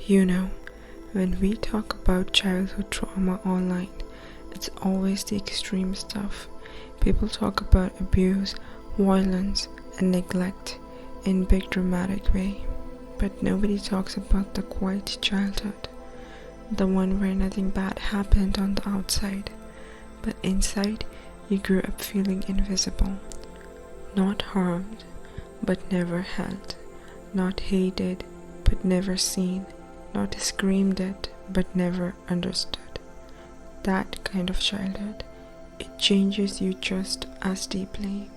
You know, when we talk about childhood trauma online, it's always the extreme stuff. People talk about abuse, violence, and neglect in big dramatic way, but nobody talks about the quiet childhood, the one where nothing bad happened on the outside, but inside you grew up feeling invisible, not harmed, but never held, not hated, but never seen, not screamed at, but never understood. That kind of childhood, it changes you just as deeply.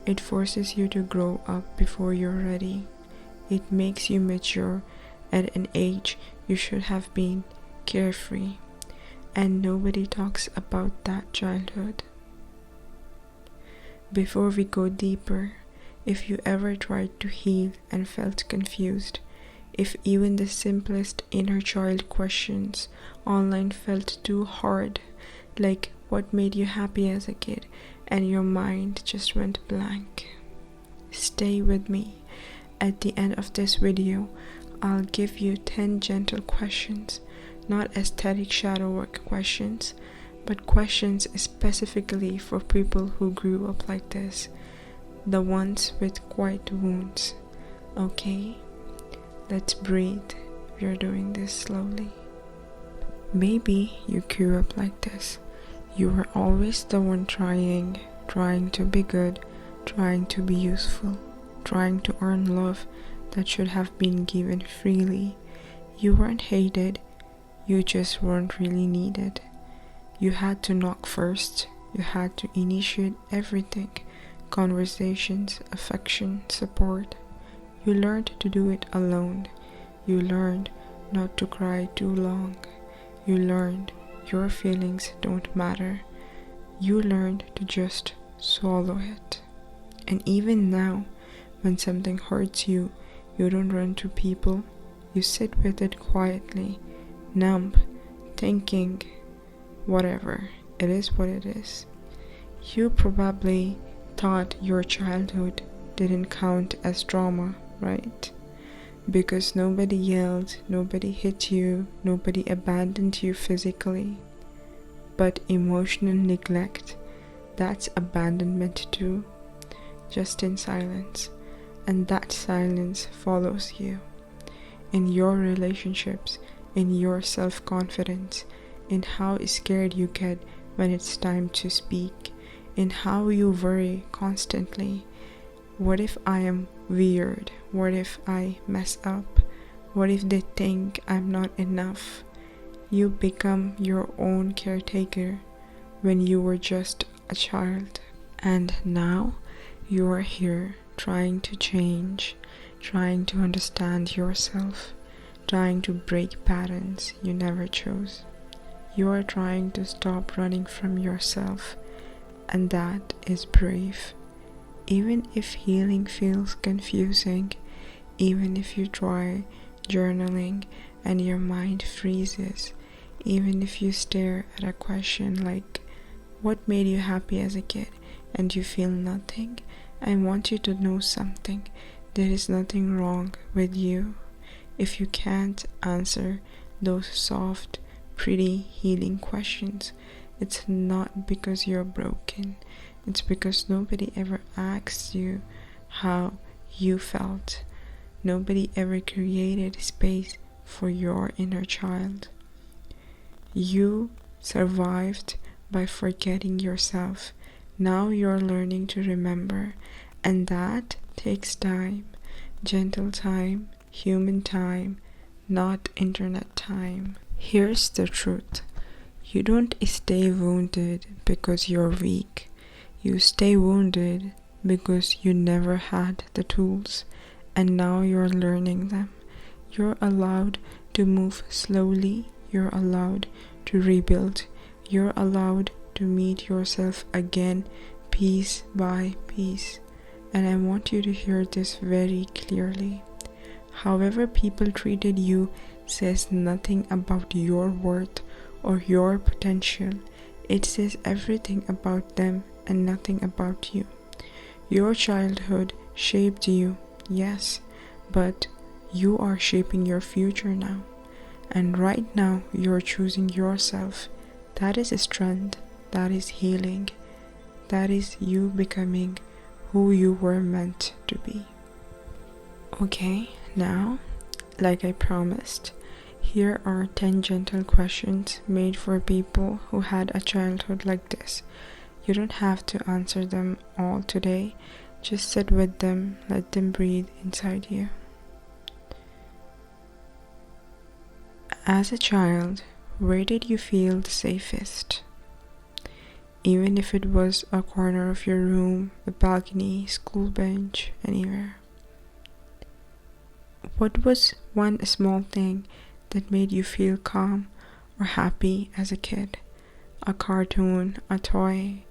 It forces you to grow up before you're ready. It makes you mature at an age you should have been carefree. And nobody talks about that childhood. Before we go deeper, if you ever tried to heal and felt confused, if even the simplest inner child questions online felt too hard, like what made you happy as a kid, and your mind just went blank, stay with me. At the end of this video, I'll give you 10 gentle questions, not aesthetic shadow work questions, but questions specifically for people who grew up like this, the ones with quiet wounds. Okay? Let's breathe. We're doing this slowly. Maybe you grew up like this. You were always the one trying to be good, trying to be useful, trying to earn love that should have been given freely. You weren't hated, you just weren't really needed. You had to knock first, you had to initiate everything, conversations, affection, support. You learned to do it alone. You learned not to cry too long. You learned your feelings don't matter. You learned to just swallow it. And even now, when something hurts you, you don't run to people. You sit with it quietly, numb, thinking, whatever, it is what it is. You probably thought your childhood didn't count as trauma, right? Because nobody yelled, nobody hit you, nobody abandoned you physically. But emotional neglect, that's abandonment too, just in silence. And that silence follows you in your relationships, in your self-confidence, in how scared you get when it's time to speak, in how you worry constantly. What if I am weird? What if I mess up? What if they think I'm not enough? You become your own caretaker when you were just a child. And now you are here trying to change, trying to understand yourself, trying to break patterns you never chose. You are trying to stop running from yourself, and that is brave. Even if healing feels confusing, even if you try journaling and your mind freezes, even if you stare at a question like, what made you happy as a kid, and you feel nothing, I want you to know something. There is nothing wrong with you. If you can't answer those soft, pretty healing questions, it's not because you're broken. It's because nobody ever asked you how you felt. Nobody ever created space for your inner child. You survived by forgetting yourself. Now you're learning to remember, and that takes time. Gentle time, human time, not internet time. Here's the truth. You don't stay wounded because you're weak. You stay wounded because you never had the tools, and now you're learning them. You're allowed to move slowly. You're allowed to rebuild. You're allowed to meet yourself again, piece by piece. And I want you to hear this very clearly. However people treated you says nothing about your worth or your potential. It says everything about them and nothing about you. Your childhood shaped you, yes, but You are shaping your future now. And right now, you're choosing yourself. That is strength. That is healing. That is you becoming who you were meant to be. Okay, now, like I promised, here are 10 gentle questions made for people who had a childhood like this. You don't have to answer them all today. Just sit with them, let them breathe inside you. As a child, where did you feel the safest? Even if it was a corner of your room, a balcony, school bench, anywhere. What was one small thing that made you feel calm or happy as a kid? A cartoon, a toy,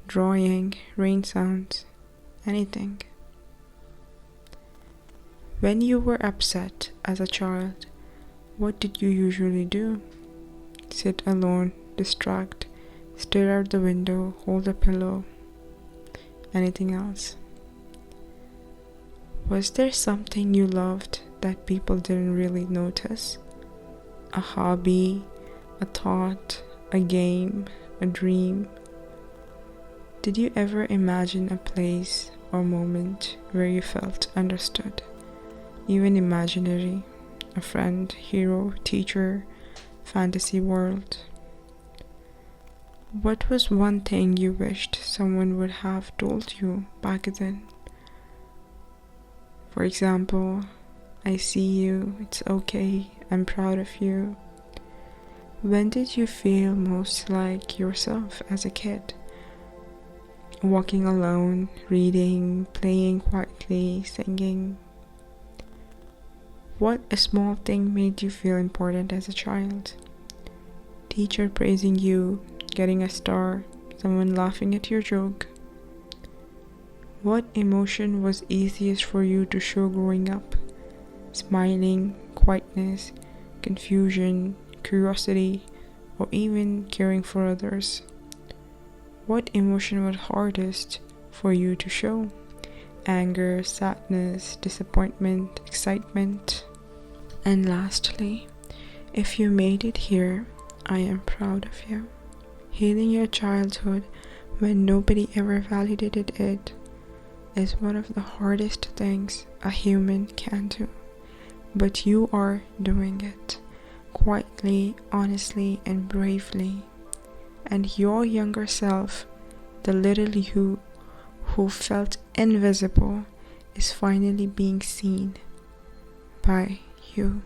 drawing, rain sounds, anything. When you were upset as a child, what did you usually do? Sit alone, distract, stare out the window, hold a pillow, anything else? Was there something you loved that people didn't really notice? A hobby, a thought, a game, a dream? Did you ever imagine a place or moment where you felt understood, even imaginary? A friend, hero, teacher, fantasy world? What was one thing you wished someone would have told you back then? For example, I see you, it's okay, I'm proud of you. When did you feel most like yourself as a kid? Walking alone, reading, playing quietly, singing. What a small thing made you feel important as a child? Teacher praising you, getting a star, someone laughing at your joke. What emotion was easiest for you to show growing up? Smiling, quietness, confusion, curiosity, or even caring for others? What emotion was hardest for you to show? Anger, sadness, disappointment, excitement? And lastly, if you made it here, I am proud of you. Healing your childhood when nobody ever validated it is one of the hardest things a human can do. But you are doing it quietly, honestly, and bravely. And your younger self, the little you who felt invisible, is finally being seen by you.